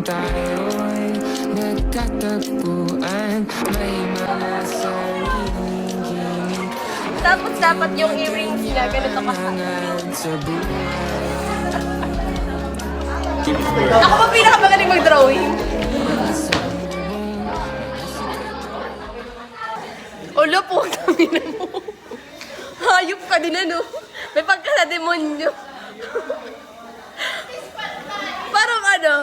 tayo'y nagtatagpuan. May mga sariling Tapos dapat yung earrings niya, ganito ka. hangad sa buhay. Ako pa pinakamagaling mag-drawing. Ulo po, kami na mo. Hayop ka din ano. May pagka na demonyo. Parang ano?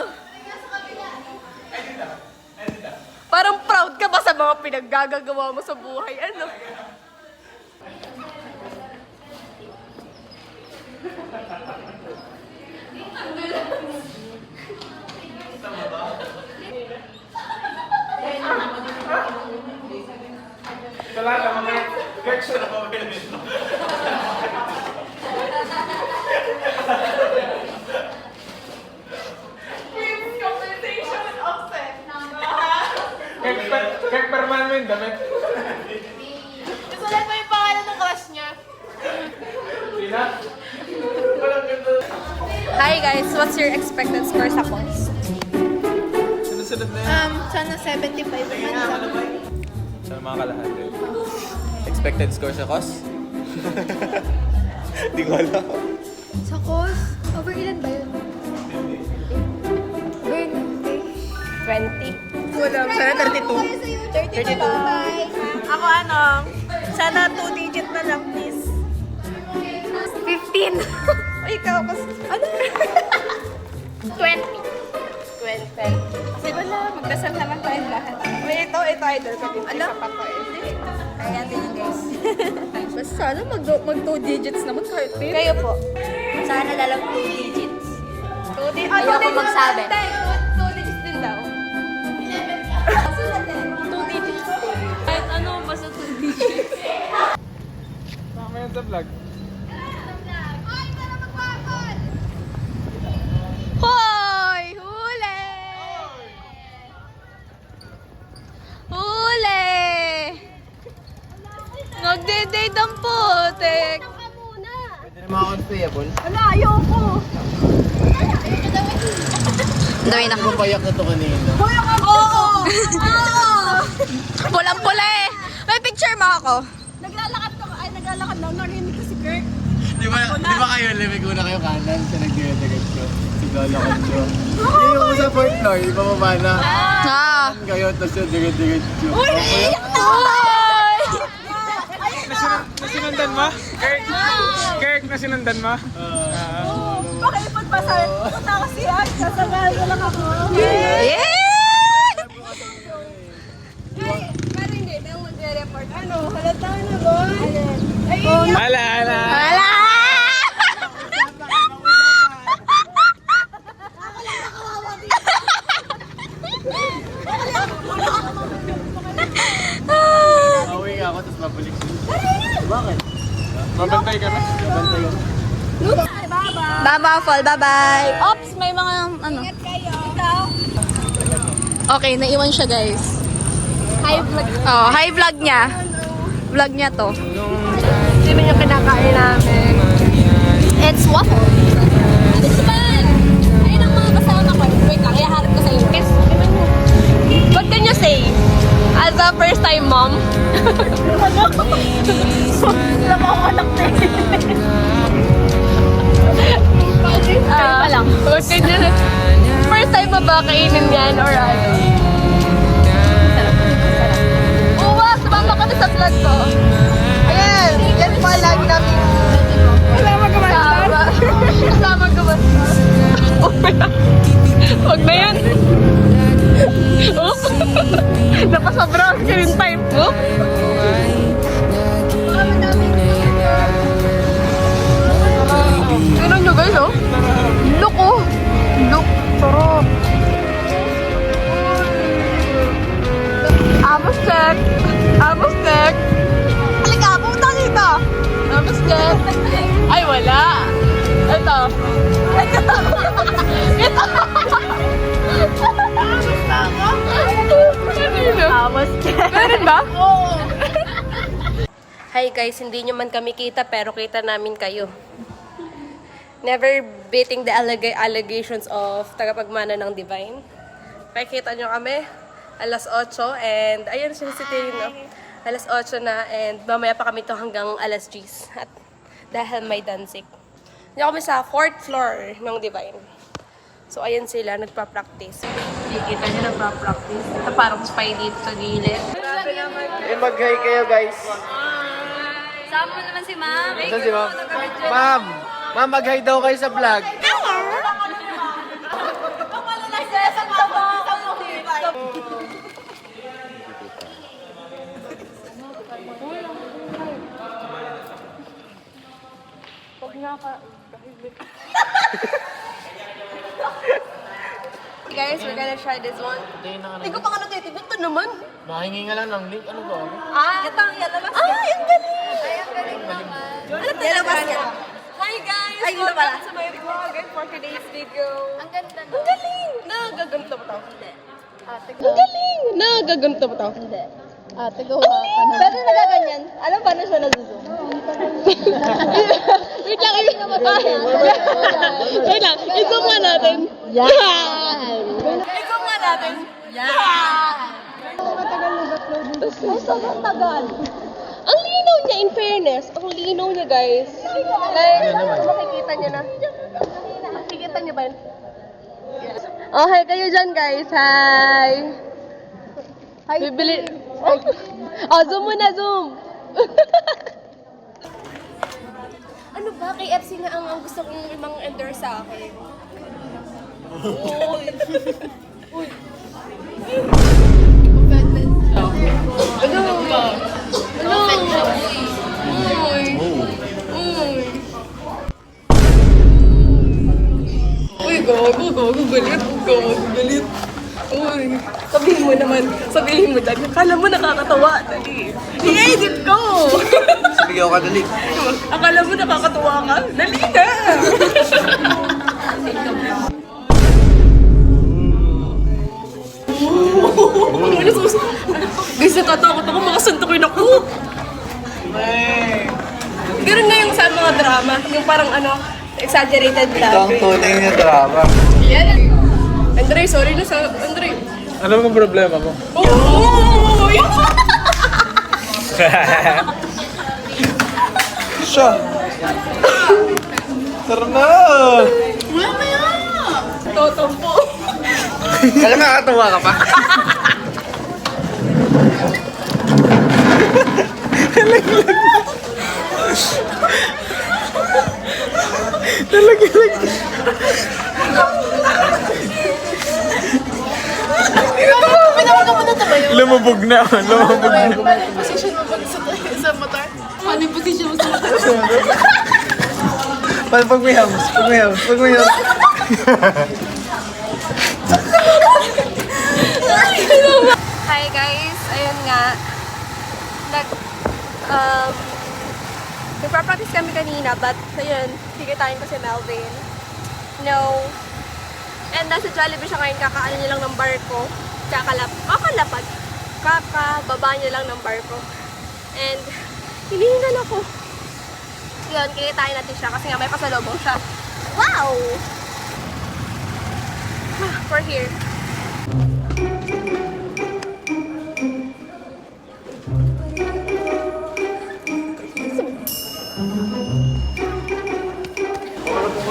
Parang proud ka ba sa mga pinaggagawa mo sa buhay? Ano? Talaga, mamaya. Gertz na mamaya nito. Kek perman mo yung damit. Susulat mo yung pangalan ng crush niya. Sina? Walang ganda. Hi guys, what's your expected score sa quiz? Sunod-sunod na yan. Sana 75 naman. Sana mga kalahati. Expected score sa COS? Di ko alam. Sa course, over ilan ba yun? Over 20. Wala, sana 32. 32. Ako ano, sana 2 digit na lang please. 15. Ay, ikaw kasi. Ano? 20. 20. Kasi wala, magdasal naman tayo lahat. May ito idol ko din. Ano? Kaya natin yun, guys. Basta sana mag 2 digits naman kahit 10. Kayo po. Sana dalang 2 digits. 2 digits. Ayoko magsabi. 2 digits din daw. 2 digits. Kahit ano, basta 2 digits. Mamaya sa vlog. Hoy! Huli! Huli! Nagde-date ang putik. Pwede na mga unpayable. Wala, ayoko. Dawin ako. Payak na to kanina. Oo! Pulang-pula eh. May picture mo ako. Naglalakad daw. Narinig ko si Kirk. Di ba kayo, limig una kayo kanan sa nagdiretagad ko? Siglalakad ko. Yung mo sa fourth floor, ibababa na. Ah. Kayo, tapos yung diret-diretso. Uy, naiiyak na! Nasinundan mo? Kirk, nasinundan mo? Pakipot pa sa punta ko si Ag. Sasamahan ko lang ako. Yeah! Pero hindi, na mag-report. Ano? Halata na ba? Ay, Hala! Wala! Away nga ako, tapos mabalik siya. Bakit? Mabantay kami? Mabantay kami. Baba, fall. Bye-bye. Ops, may mga ano. ikaw? Okay, naiwan siya, guys. Hi, vlog. Oh, hi vlog niya. Vlog niya to. Sino yung kinakain namin? It's waffle. It's fun! Ayun ang mga kasama ko. Wait lang, iharap ko sa iyo. Yes, what can you say? As a first time mom? Ano? Wala mo akong anak na pa lang. What can you say? First time mo ba kainin yan or ano? Uwa, sumama ka na sa vlog ko. Ayan, yan pa lagi namin. Kasama ka ba? Kasama ka ba? Huwag na yan. Oop. Napasobra ang screen time mo. Tignan nyo guys, oh. Look, oh. Look. Sarap. Amos check. Amos check. Halika, pumunta dito. Amos check. Ay, wala. Ito. Ito. Ito. Amos check. Meron ba? Oo. Hi guys, hindi nyo man kami kita pero kita namin kayo. Never beating the allegations of tagapagmana ng Divine. Pakikita nyo kami. Alas 8 and ayun siya si Tino. Alas 8 na and mamaya pa kami to hanggang alas 10. At dahil may dancing. Hindi kami sa 4th floor ng Divine. So ayan sila, nagpa-practice. Nakikita nyo nagpa-practice. Ito parang spy dito sa gilid. Grabe naman. Mag-hi kayo guys. Sama mo naman si Ma'am. Saan si ma'am? Ma'am! Ma'am, mag-hi daw kayo sa vlog. Guys, we're gonna try this one. Hindi ko pa nga natitig. Ito naman. Nakahingi nga lang ng link. Ano ba? Ito ang yellow basket. Ang galing! Yellow basket. Hi guys! Ay, dito pala. Welcome to my vlog and for today's video. Ang ganda na. Ang galing! Nagaganto ba tao? Hindi. Ang galing! Nagaganto ba tao? Hindi. Tagawa ka na. Pero nagaganyan. Alam paano siya nag-zoom? Wait lang. Wait lang. I-zoom nga natin. Yan! I-zoom nga natin. Sobrang tagal. Ang linaw niya, in fairness. Ang linaw niya, guys. Like, makikita niyo na. Makikita niyo ba yun? Okay, kayo dyan, guys. Hi! Bibili. Oh, zoom muna, zoom! Ano ba? KFC na ang gusto kong ibang endorse sa akin. Uy! Uy! Ano? Ano? Uy! Uy! Uy, gago, galit. Uy, sabihin mo dyan. Akala mo nakakatawa. Dali. I-edit ko! Sabigaw ka dali. Akala mo nakakatawa ka? Dali na! Guys, natatakot ako. Makasuntukin ako. Ganun nga yung sa mga drama. Yung parang exaggerated Ito ang lang. tunay na drama. Yan. Andre, sorry na sa... Andre. Ano bang problema mo? Oh! Siya! Tara na! Totompo. Kala nakakatawa ka pa? Talagang lumubog na. Position mo sa motor? Ano yung position mo sa motor? Pag may hams. Hi guys, ayun nga. Nagpa-practice kami kanina, but ayun, kikitain ko si Melvin. No. And nasa Jollibee siya ngayon, kakaano niya lang ng barko. Kakababa niya lang ng barko. And hinihingal ako. Yun, kikitain natin siya kasi nga may pasalubong siya. Wow! We're here.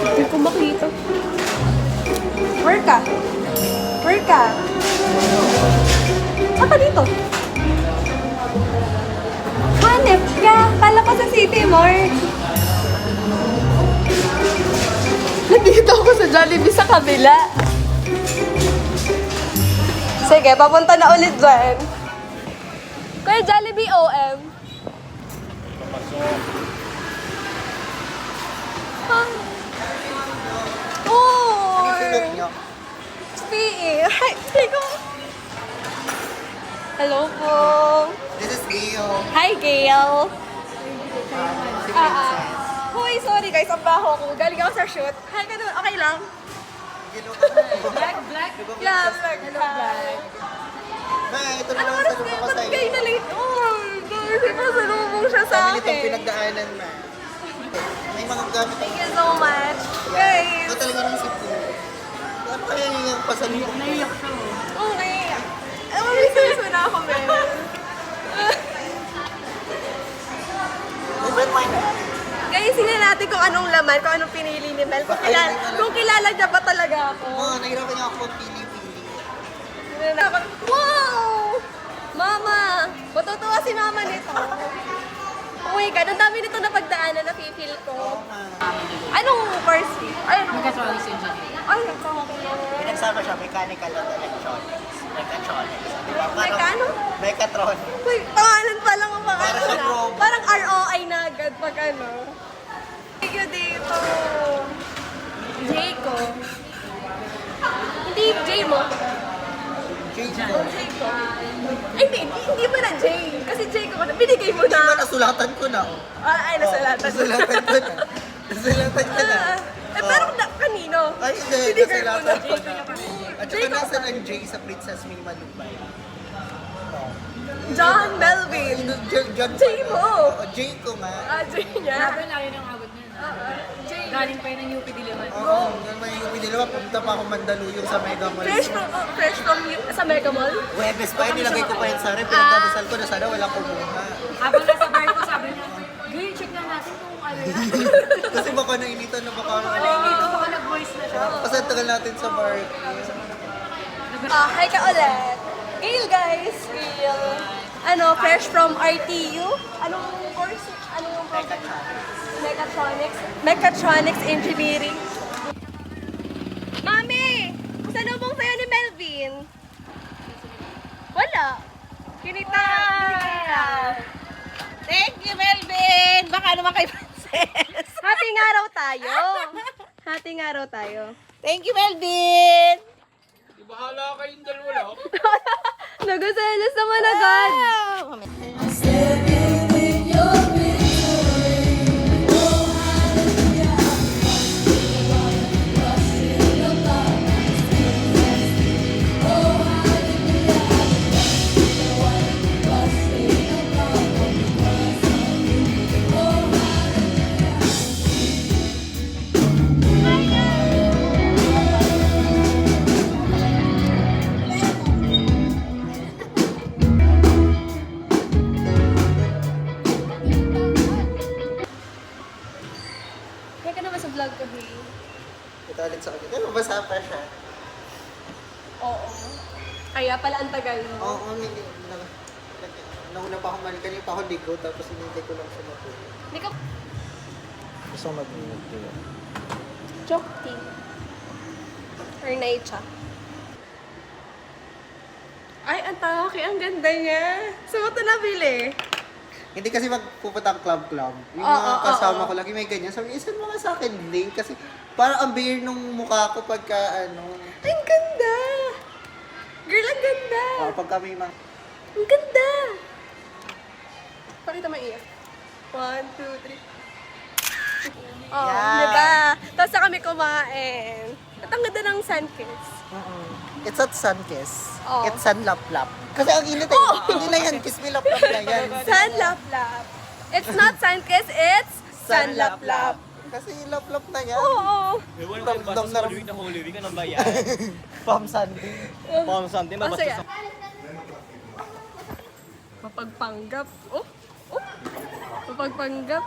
Hindi ko makita. Where ka? Saan ka dito? Hanep ka! Kala ko sa City Mart. Nandito ako sa Jollibee sa kabila. Sige, papunta na ulit dyan. Kuya Jollibee OM. PE. Hi, hello po. This is Gail. Hi, Gail. Hoy, sorry guys, ang baho ko. Galing ako sa shoot. Hi, ganun. Okay lang? Black? Yeah, black. Hi. Ito Ano oras kayo? Ba't kayo na late? Oh, guys, ipasalubong siya sa akin. pinagdaanan na. May mga gamit Thank you so much. Guys. Ito talaga ng sip ko. Ano kaya yung pasalubong? Naiyak siya. Okay. May suso na ako, Mel. Guys, hindi natin kung anong laman, kung anong pinili ni Mel. Kung kilala niya ba talaga ako. Oo, nahirapan niya ako pili-pili. Wow! Mama! Matutuwa si Mama nito. Oh my God, ang dami nito na pagdaanan na feel ko. Anong course? Ay, anong Mechatronics engineering. Ay, nagkakakilala. Pinagsama siya, mechanical at electronics. Mechatronics. Di ba? Mekano? Mechatronics. Uy, pangalan pa lang ang mga Para sa robot. Parang ROI na agad pag ano. Thank you dito. J ko. Hindi J mo. Change ko. J ko. Ay, hindi mo na J. Kasi J ko na. Binigay mo Di ba na. nasulatan ko na? Ay, nasalatan. Nasulatan ko na. Nasulatan ko na. Pero kanino? Ay, hindi. Binigay mo na. Nasulatan ko na. At saka nasa ng J sa Princess May Malubay. John Melvin. John J mo. J ko nga. Ah, J niya. Grabe na yun ang abot niya. J. Galing pa yun ng UP Diliman. Oo, nung may UP Diliman, pumunta pa ako Mandaluyong sa Mega Mall. Fresh from sa Mega Mall. Webes pa yun, nilagay ko pa yun sa rep. Pinagdadasal ko na sana walang kumuha. Habang nasa bar ko, sabi niya, Gay, check lang natin kung ano yan. Kasi baka nainitan na baka... Dito baka nag-voice na siya. Kasi ang tagal natin sa bar. Hi ka ulit. Gail guys. Gail. Ano, fresh from RTU. Anong course? Anong program? Mechatronics. Mechatronics Engineering. Mami! Salubong sa'yo ni Melvin. Wala. Kinita. Thank you, Melvin! Baka naman kay Princess. Happy nga raw tayo. Happy nga raw tayo. Thank you, Melvin! Nagaselos naman agad. Kaya ka naman sa vlog ko, Hey. Ito ulit sa kanya. Kaya mabasa pa siya. Oo. Kaya pala ang tagal mo. Oo, hindi. Nauna pa ako mali. Kanina pa ako ligo. Tapos hinintay ko lang siya matulog. Hindi ka... Gusto ko mag-ingat ko. Joke tea. Or naicha. Ay, ang taki. Ang ganda niya. Saan mo ito nabili? Hindi kasi magpupunta ang club-club. Yung Oo, mga oo, kasama oo. ko lagi may ganyan. Sabi, isan mo nga sa akin link. Kasi parang ang beer nung mukha ko pagka ano. Ay, ang ganda! Girl, ang ganda! Pagka may mga... Ang ganda! Pakita mo iya. 1, 2, 3. Oh, Yan. diba? Tapos na kami kumain. At ang ganda ng sunkiss. It's not sun-kiss. Oo. It's sun-lap-lap. Kasi ang init eh. Hindi na yan. Kiss me lap-lap na yan. Sun-lap-lap. It's not sunkiss, it's sun-lap-lap. Kasi yung lap-lap na yan. Oo. Ramdam na Holy Week na Holy Week, ano ba yan? Palm Sunday. Palm Sunday, Ang mabasta saya. sa... Mapagpanggap. Oh! Oh! Mapagpanggap.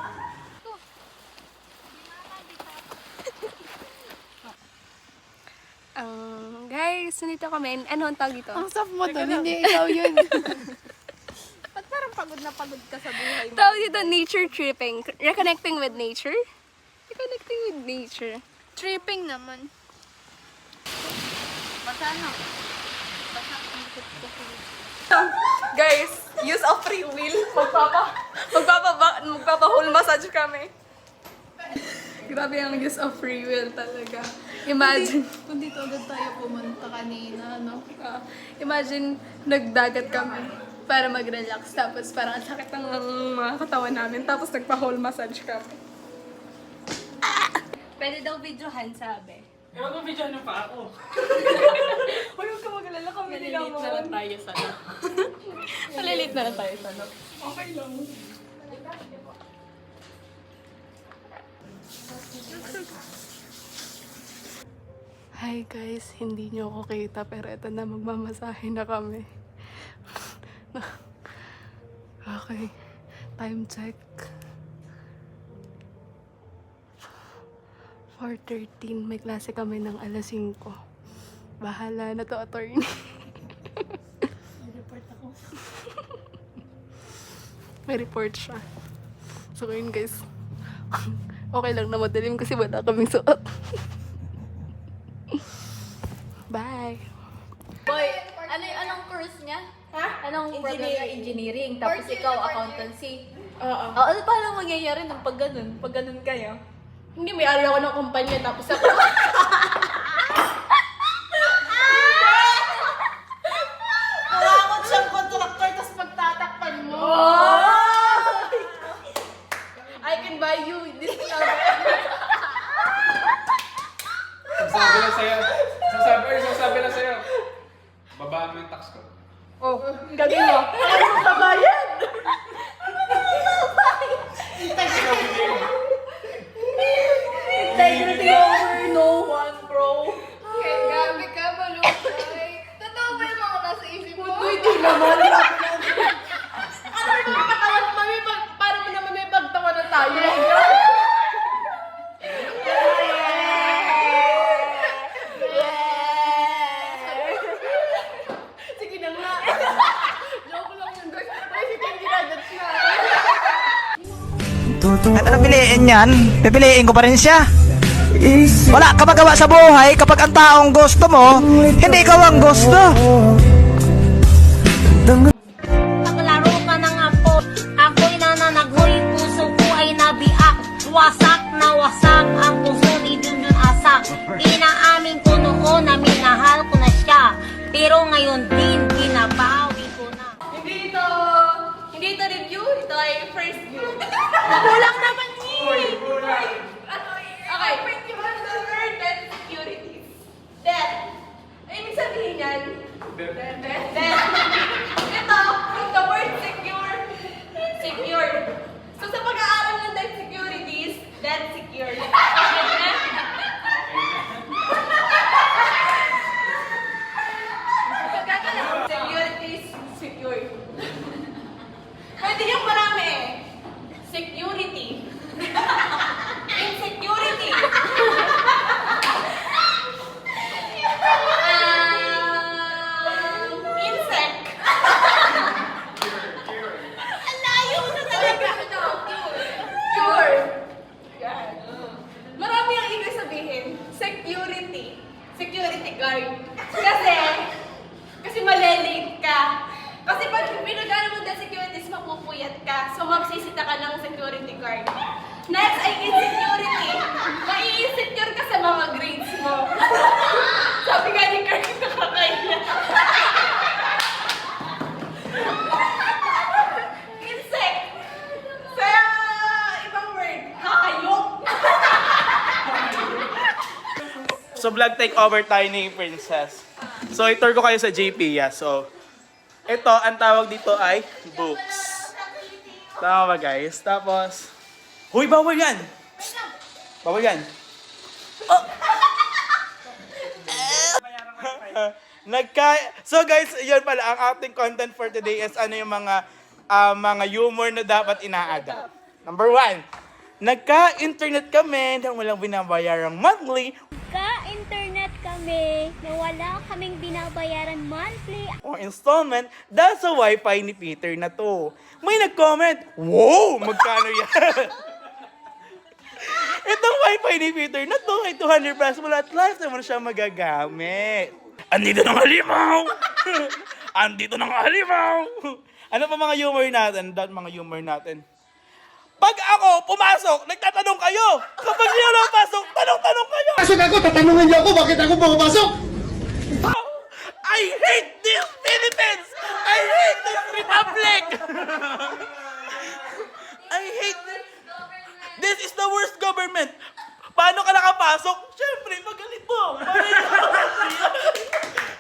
Guys, nandito kami. Ano ang tawag dito? Ang soft mo doon, hindi ikaw yun. Ba't parang pagod na pagod ka sa buhay mo? Tawag dito, nature tripping. Reconnecting with nature? Reconnecting with nature. Tripping naman. Basta ano? Guys, use of free will. Magpapa-whole massage kami. Grabe ang use of free will talaga. Imagine. Kung dito agad tayo pumunta kanina, no? Imagine, nagdagat kami para mag-relax. Tapos parang ang sakit ng mga katawan namin. Tapos nagpa-whole massage kami. Pwede daw videohan, sabi. Ewan ko, video ano pa ako. Huwag ka mag-alala kami. Malilate na lang tayo sa ano. Malilate na lang tayo sa ano. Okay lang. Hi guys, hindi nyo ako kita pero eto na, magmamasahe na kami. Okay, time check. 4:13, may klase kami ng alas 5. Bahala na to, attorney. May report siya. So yun guys, okay lang na madilim kasi wala kaming suot. Bye! Boy, anong course niya? Ha? Anong engineering. Tapos ikaw, accountancy. Oo. Ano paano mangyayari nung pag ganun? Pag ganun kayo? Hindi, may ari ako ng kumpanya tapos ako. Kulangot siyang contractor, tapos pagtatakpan mo. I can buy you this car. Sasabi lang sa'yo. Babaan mo yung tax ko. Oh, gagawin mo. Ano mo kabayan? Integrity over no one, bro. Gabi ka, malupay. Totoo ba yung mga nasa isip mo? Hindi naman. Ano yung mga katawan, mami? Para mo naman may pagtawa na tayo. Sige na nga. Joke lang yun, guys. Ay, si Ken ginagats na. At ano piliin yan? Pipiliin ko pa rin siya. Wala ka magawa sa buhay kapag ang taong gusto mo, hindi ikaw ang gusto. Paglaro ka ng apo, ako'y nananaghoy, puso ko ay nabiak. Wasak na wasak, ang puso ni Junjun asak. Inaamin ko noon na minahal ko na siya, pero ngayon din binabawi ko na. Hindi ito review, ito ay first view. Kulang naman ni! Okay, the word death securities. Death. Ibig sabihin yan? Death. Ito, the word secure. Secured. So sa pag-aaral ng death securities, death secured. Okay na? Securities secured. Pwede yung marami eh. Security. Insecurity. Insect. Ang layo na talaga. Cure. Yan. Marami ang ibig sabihin. Security. Security guard. Kasi malilate ka. Kasi pag pinagano mo dahil securities, mapupuyat ka. So magsisita ka ng security guard. Next ay insecurity. Mai-insecure ka sa mga grades mo. Sabi nga ni Kirk, nakakaya. Insect. Sa ibang word, hayop. So vlog take over tayo ni Princess. So i-tour ko kayo sa JP. So ito, ang tawag dito ay books. Tama ba guys? Tapos, huy, bawal yan! Bawal yan. Oh. So guys, yun pala, ang ating content for today is ano yung mga humor na dapat inaada. Number 1, nagka-internet kami nang walang binabayarang monthly Ka-internet kami na wala kaming binabayaran monthly. o installment dahil sa wifi ni Peter na to. May nag-comment, wow, magkano yan? Itong wifi ni Peter na to ay 200 pesos mo at lifetime mo na siya magagamit. Andito ng halimaw! Andito ng halimaw! Ano pa mga humor natin? Mga humor natin. Pag ako pumasok, nagtatanong kayo. Kapag niyo lang pasok, tanong-tanong kayo. Pasok ako, tatanungin niyo ako, bakit ako pumapasok? I hate this Philippines! I hate this Republic! I hate this. This is the worst government. Paano ka nakapasok? Siyempre, magalito.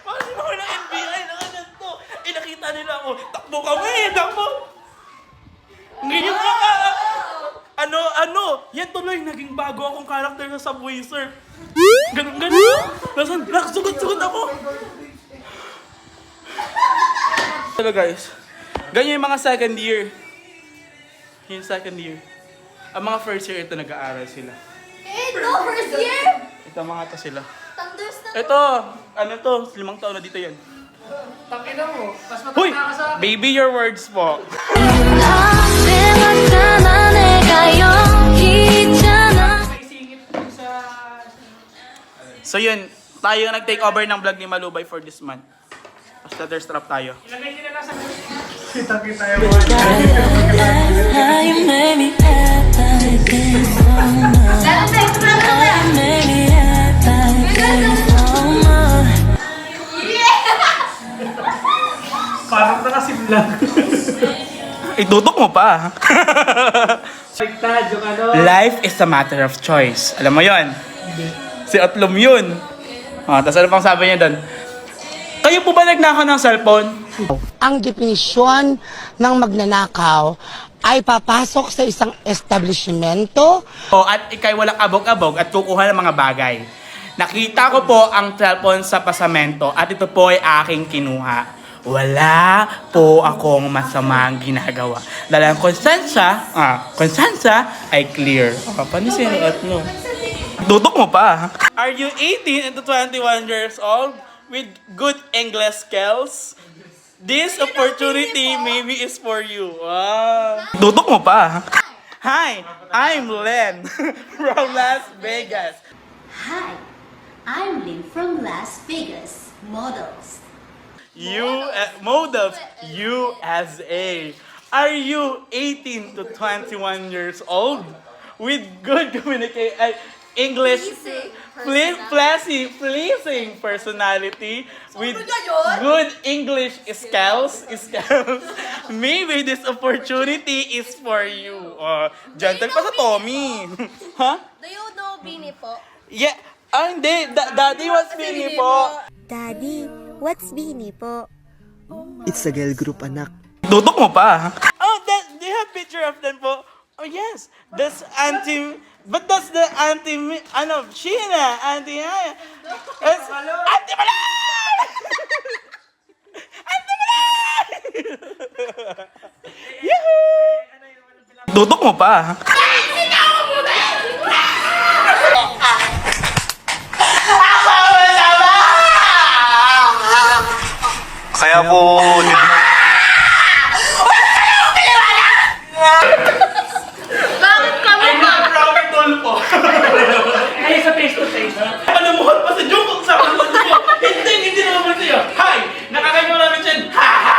Paano mo ng NBI na ganito? Nakita nila ako, takbo kami, takbo. Ngayon ka Yan tuloy, naging bago akong karakter sa Subway Surf. Ganun. Nasaan? Sugot ako. Hello guys. Ganyan yung mga second year. Yung second year. Ang mga first year, ito nag-aaral sila. Ito, first year? Ito mga to sila. Thunders na. Ito, ano to? 5 taon na dito yan. Tangina mo. Mas Huy! matanda ka sa akin. Baby, your words po. Isingit ko sa... So yun, tayo ang nag-take over ng vlog ni Malubay for this month. Basta there's trap tayo. Ilagay nila na sa... Parang nakasimlang. Itutok mo pa. Sigtad yung ano. Life is a matter of choice. Alam mo yon? Si Otlum yun. Tapos ano pang sabi niya doon? Kayo po ba nagnakaw ng cellphone? Ang definisyon ng magnanakaw ay papasok sa isang establishmento. At ikay walang abog-abog at kukuha ng mga bagay. Nakita ko po ang cellphone sa pasamento at ito po ay aking kinuha. Wala po akong masamang ginagawa. Dahil ang konsensya ay clear. Panisin at no. Dudok mo pa. Are you 18 to 21 years old with good English skills? This opportunity maybe is for you. Dudok mo pa. Hi, I'm Len from Las Vegas. Hi, I'm Lynn from Las Vegas. Models. Models USA. Are you 18 to 21 years old with good English, pleasing personality with good English skills? Maybe this opportunity is for you. Gentle pa sa Tommy. Huh? Do you know Bini po? Yeah. Hindi. Daddy was Bini po. Daddy, what's Bini po? It's a girl group, anak. Dudok mo pa. Oh, do you have picture of them po? Oh, yes. That's Auntie... But that's the Auntie... Sheena. Auntie... It's... Auntie Malay! Auntie Malay! Yahoo! Dudok mo pa. Kaya po... Bakit kami ba? Robert Tulpo. Ay, sa face to face. Panamuhat pa sa Jungkook sa mga mo. Hindi naman sa'yo. Hi! Nakakagawa namin dyan. Ha ha!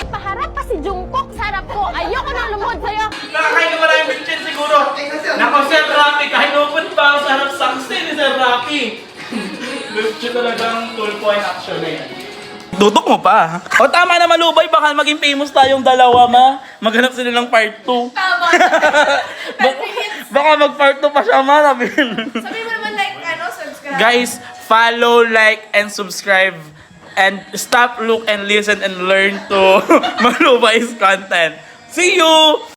Paharap pa si Jungkook sa harap ko. Ayoko na lumod sa'yo. Nakakagawa namin dyan siguro. Nako, Sir Rocky. Kahit lupot pa ako sa harap saksi ni Sir Rocky. Lucho talagang Tulpo in action na yan. Dudok mo pa. O tama na Malubay, baka maging famous tayong dalawa maghanap sila ng part 2. Tama. Baka mag part 2 pa siya Sabi mo naman subscribe. Guys, follow, like, and subscribe. And stop, look, and listen and learn to Malubay's content. See you!